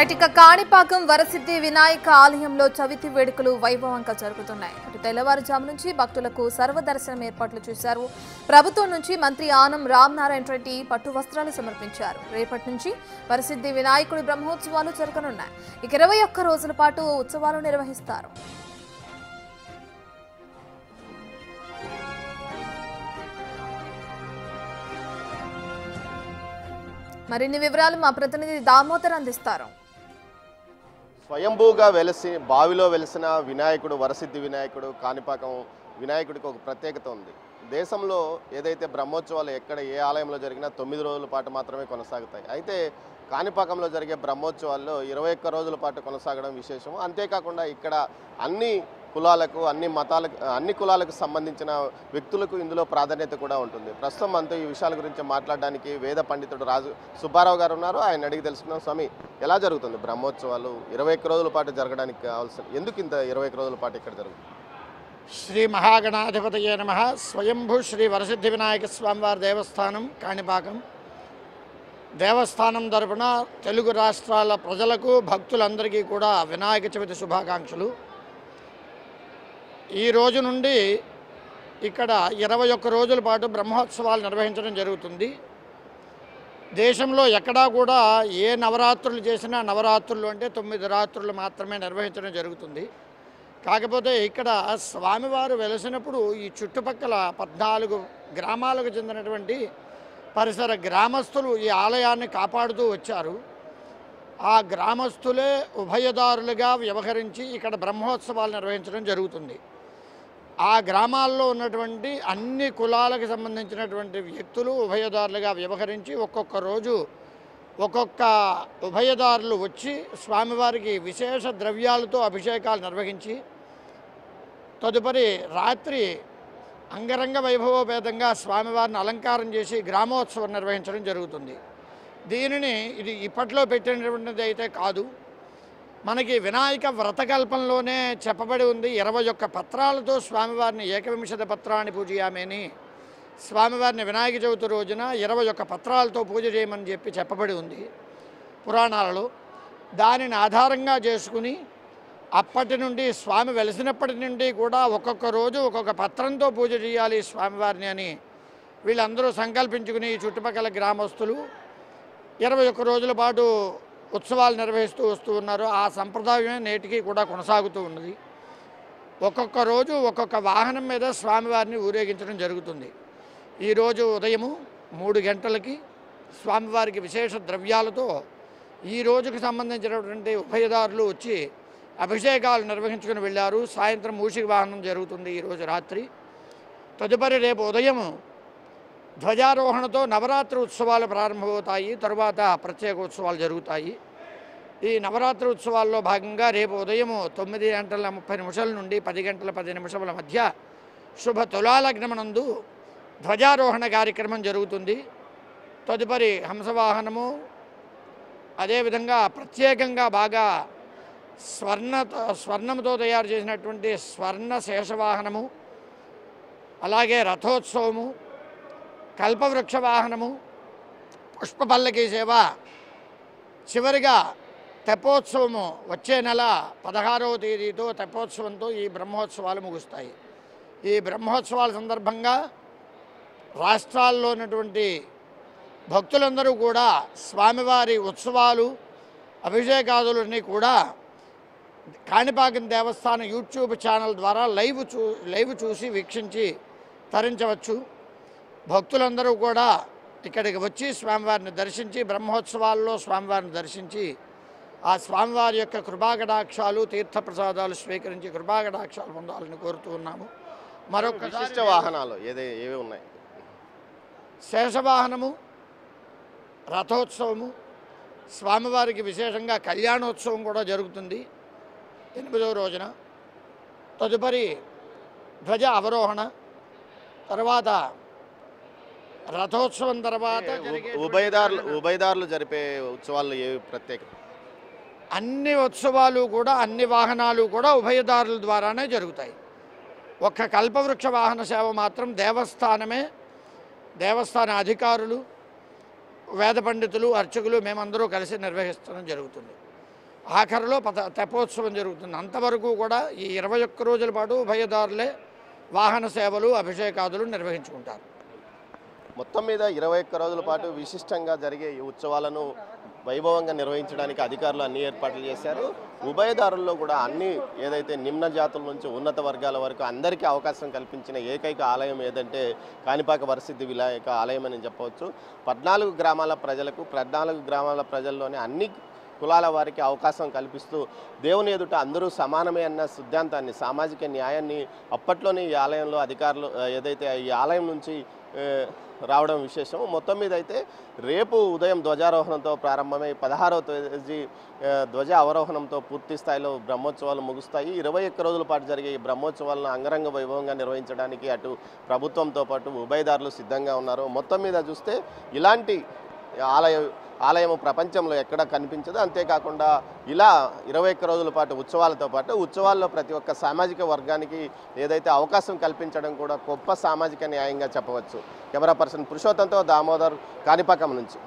ఇక కాణిపాకం వరసిద్ధి వినాయక ఆలయంలో చవితి వేడుకలు వైభవంగా జరుగుతున్నాయి. అటు తెల్లవారుజాము నుంచి భక్తులకు సర్వదర్శనం ఏర్పాట్లు చేశారు. ప్రభుత్వం నుంచి మంత్రి ఆనం రామనారాయణ రెడ్డి పట్టు వస్త్రాలు సమర్పించారు. రేపటి నుంచి వరసిద్ధి వినాయకుడి బ్రహ్మోత్సవాలు జరగనున్నాయి. ఇక 21 రోజుల పాటు ఉత్సవాలు నిర్వహిస్తారు. మరిన్ని వివరాలు మా ప్రతినిధి దామోదర్ అందిస్తారు. స్వయంభూగా బావిలో వెలిసిన వినాయకుడు వరసిద్ధి వినాయకుడు కాణిపాకం వినాయకుడికి ఒక ప్రత్యేకత ఉంది. దేశంలో ఏదైతే బ్రహ్మోత్సవాలు ఎక్కడ ఏ ఆలయంలో జరిగినా 9 రోజుల పాటు మాత్రమే కొనసాగుతాయి. అయితే కాణిపాకంలో జరిగే బ్రహ్మోత్సవాల్లో 21 రోజుల పాటు కొనసాగడం విశేషం. అంతేకాకుండా ఇక్కడ అన్ని కులాలకు అన్ని కులాలకు సంబంధించిన వ్యక్తులకు ఇందులో ప్రాధాన్యత కూడా ఉంటుంది. ప్రస్తుతం మనతో ఈ విషయాల గురించి మాట్లాడడానికి వేద పండితుడు రాజు సుబ్బారావు గారు ఉన్నారు. ఆయన అడిగి తెలుసుకున్నాం. స్వామి, ఎలా జరుగుతుంది బ్రహ్మోత్సవాలు 21 రోజుల పాటు జరగడానికి కావాల్సిన ఎందుకు ఇంత 21 రోజుల పాటు ఇక్కడ జరుగుతుంది? శ్రీ మహాగణాధిపతయే నమః. స్వయంభూ శ్రీ వరసిద్ధి వినాయక స్వామివారి దేవస్థానం కాణిపాకం దేవస్థానం తరపున తెలుగు రాష్ట్రాల ప్రజలకు భక్తులందరికీ కూడా వినాయక చవితి శుభాకాంక్షలు. ఈ రోజు నుండి ఇక్కడ 21 రోజుల పాటు బ్రహ్మోత్సవాలు నిర్వహించడం జరుగుతుంది. దేశంలో ఎక్కడా కూడా ఏ నవరాత్రులు చేసినా నవరాత్రులు అంటే 9 రాత్రులు మాత్రమే నిర్వహించడం జరుగుతుంది. కాకపోతే ఇక్కడ స్వామివారు వెలిసినప్పుడు ఈ చుట్టుపక్కల 14 గ్రామాలకు చెందినటువంటి పరిసర గ్రామస్తులు ఈ ఆలయాన్ని కాపాడుతూ వచ్చారు. ఆ గ్రామస్తులే ఉభయదారులుగా వ్యవహరించి ఇక్కడ బ్రహ్మోత్సవాలు నిర్వహించడం జరుగుతుంది. ఆ గ్రామాల్లో ఉన్నటువంటి అన్ని కులాలకు సంబంధించినటువంటి వ్యక్తులు ఉభయదారులుగా వ్యవహరించి ఒక్కొక్క రోజు ఒక్కొక్క ఉభయదారులు వచ్చి స్వామివారికి విశేష ద్రవ్యాలతో అభిషేకాలు నిర్వహించి తదుపరి రాత్రి అంగరంగ వైభవోపేతంగా స్వామివారిని అలంకారం చేసి గ్రామోత్సవం నిర్వహించడం జరుగుతుంది. దీనిని ఇది ఇప్పట్లో పెట్టినటువంటిది అయితే కాదు. మనకి వినాయక వ్రతకల్పంలోనే చెప్పబడి ఉంది. 21 పత్రాలతో స్వామివారిని ఏకవింశతి పత్రాన్ని పూజయామని స్వామివారిని వినాయక చవితి రోజున 21 పత్రాలతో పూజ చేయమని చెప్పబడి ఉంది పురాణాలలో. దానిని ఆధారంగా చేసుకుని అప్పటి నుండి స్వామి వెలిసినప్పటి నుండి కూడా ఒక్కొక్క రోజు ఒక్కొక్క పత్రంతో పూజ చేయాలి స్వామివారిని అని వీళ్ళందరూ సంకల్పించుకుని ఈ చుట్టుపక్కల గ్రామస్తులు 21 రోజుల పాటు ఉత్సవాలు నిర్వహిస్తూ వస్తూ ఉన్నారు. ఆ సంప్రదాయమే నేటికి కూడా కొనసాగుతూ ఉన్నది. ఒక్కొక్క రోజు ఒక్కొక్క వాహనం మీద స్వామివారిని ఊరేగించడం జరుగుతుంది. ఈరోజు ఉదయము 3 గంటలకి స్వామివారికి విశేష ద్రవ్యాలతో ఈ రోజుకు సంబంధించినటువంటి ఉభయదారులు వచ్చి అభిషేకాలు నిర్వహించుకుని వెళ్ళారు. సాయంత్రం మూషిక వాహనం జరుగుతుంది ఈరోజు రాత్రి. తదుపరి రేపు ఉదయం ధ్వజారోహణతో నవరాత్రి ఉత్సవాలు ప్రారంభమవుతాయి. తరువాత ప్రత్యేక ఉత్సవాలు జరుగుతాయి. ఈ నవరాత్రి ఉత్సవాల్లో భాగంగా రేపు ఉదయం 9:30 నుండి 10:10 మధ్య శుభ తులాలగ్నమనందు ధ్వజారోహణ కార్యక్రమం జరుగుతుంది. తదుపరి హంసవాహనము, అదేవిధంగా ప్రత్యేకంగా బాగా స్వర్ణంతో తయారు చేసినటువంటి స్వర్ణ శేషవాహనము, అలాగే రథోత్సవము, కల్పవృక్ష వాహనము, పుష్పపల్లకి సేవ, చివరిగా తెప్పోత్సవము వచ్చే నెల 16వ తేదీతో తెప్పోత్సవంతో ఈ బ్రహ్మోత్సవాలు ముగుస్తాయి. ఈ బ్రహ్మోత్సవాల సందర్భంగా రాష్ట్రాల్లో ఉన్నటువంటి భక్తులందరూ కూడా స్వామివారి ఉత్సవాలు అభిషేకాదులన్నీ కూడా కాణిపాకం దేవస్థానం యూట్యూబ్ ఛానల్ ద్వారా లైవ్ చూసి వీక్షించి తరించవచ్చు. భక్తులందరూ కూడా ఇక్కడికి వచ్చి స్వామివారిని దర్శించి బ్రహ్మోత్సవాల్లో స్వామివారిని దర్శించి ఆ స్వామివారి యొక్క కృపాకటాక్షాలు తీర్థప్రసాదాలు స్వీకరించి కృపాకటాక్షాలు పొందాలని కోరుతూ ఉన్నాము. మరొక విశిష్ట వాహనాలు ఏవి ఉన్నాయి? శేషవాహనము, రథోత్సవము, స్వామివారికి విశేషంగా కళ్యాణోత్సవం కూడా జరుగుతుంది 8వ రోజున. తదుపరి ధ్వజ అవరోహణ, తర్వాత రథోత్సవం, తర్వాత ఉభయదారులు జరిపే ఉత్సవాలు ఏవి ప్రత్యేకత? అన్ని ఉత్సవాలు కూడా అన్ని వాహనాలు కూడా ఉభయదారుల ద్వారానే జరుగుతాయి. ఒక్క కల్పవృక్ష వాహన సేవ మాత్రం దేవస్థాన అధికారులు, వేద పండితులు, అర్చకులు మేమందరూ కలిసి నిర్వహించడం జరుగుతుంది. ఆఖరిలో తెప్పోత్సవం జరుగుతుంది. అంతవరకు కూడా ఈ 21 రోజుల పాటు ఉభయదారులే వాహన సేవలు అభిషేకాదులు నిర్వహించుకుంటారు. మొత్తం మీద 21 రోజుల పాటు విశిష్టంగా జరిగే ఈ ఉత్సవాలను వైభవంగా నిర్వహించడానికి అధికారులు అన్ని ఏర్పాట్లు చేశారు. ఉభయదారుల్లో కూడా అన్ని ఏదైతే నిమ్న జాతుల నుంచి ఉన్నత వర్గాల వరకు అందరికీ అవకాశం కల్పించిన ఏకైక ఆలయం ఏదంటే కాణిపాక వరసిద్ధి వినాయక ఆలయం అని చెప్పవచ్చు. 14 గ్రామాల ప్రజలకు 14 గ్రామాల ప్రజల్లోనే అన్ని కులాల వారికి అవకాశం కల్పిస్తూ దేవుని ఎదుట అందరూ సమానమే అన్న సిద్ధాంతాన్ని, సామాజిక న్యాయాన్ని అప్పట్లోనే ఈ ఆలయంలో అధికారులు ఏదైతే ఈ ఆలయం నుంచి రావడం విశేషం. మొత్తం మీద అయితే రేపు ఉదయం ధ్వజారోహణంతో ప్రారంభమై 16వ తేదీ ధ్వజ అవరోహణంతో పూర్తి స్థాయిలో బ్రహ్మోత్సవాలు ముగుస్తాయి. 21 రోజుల పాటు జరిగే ఈ బ్రహ్మోత్సవాలను అంగరంగ వైభవంగా నిర్వహించడానికి అటు ప్రభుత్వంతో పాటు ఉభయదారులు సిద్ధంగా ఉన్నారు. మొత్తం మీద చూస్తే ఇలాంటి ఆలయం ప్రపంచంలో ఎక్కడ కనిపించదు. అంతేకాకుండా ఇలా 21 రోజుల పాటు ఉత్సవాలతో పాటు ఉత్సవాల్లో ప్రతి ఒక్క సామాజిక వర్గానికి ఏదైతే అవకాశం కల్పించడం కూడా గొప్ప సామాజిక న్యాయంగా చెప్పవచ్చు. కెమెరా పర్సన్ పురుషోత్తంతో దామోదర్, కాణిపాకం నుంచి.